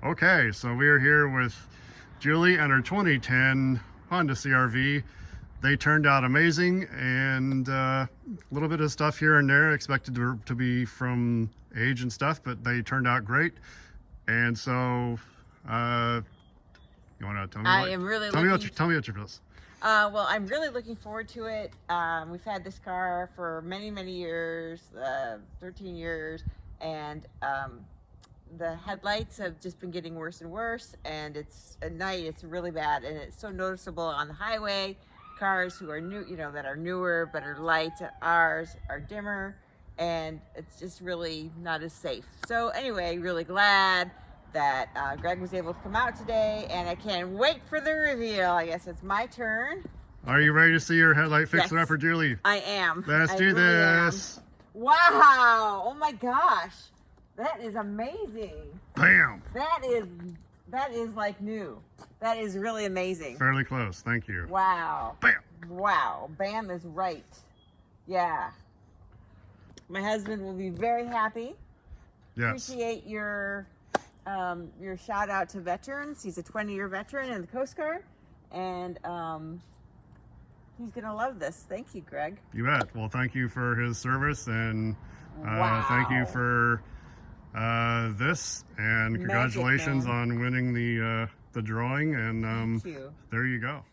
Okay, so we are here with Julie and her 2010 Honda CR-V. They turned out amazing, and a little bit of stuff here and there expected to be from age and stuff, but they turned out great. And so, you want to tell me? Tell me what your feels. Well, I'm really looking forward to it. We've had this car for many, many years, 13 years, and the headlights have just been getting worse and worse, and it's at night it's really bad, and it's so noticeable on the highway. Cars who are new, that are newer, better lights, ours are dimmer, and it's just really not as safe. So anyway, really glad that Greg was able to come out today, and I can't wait for the reveal. I guess it's my turn. Are you ready to see your headlight fixer Yes, up for Julie? I am. Let's do this. Wow! Oh my gosh, that is amazing. Bam! That is like new. That is really amazing. Fairly close. Thank you. Wow. Bam! Wow. Bam is right. Yeah. My husband will be very happy. Yes. Appreciate your shout out to veterans. He's a 20-year veteran in the Coast Guard, and he's gonna love this. Thank you, Greg. You bet. Well, thank you for his service, and Wow. thank you for this, and congratulations on winning the drawing. And Thank you. there you go.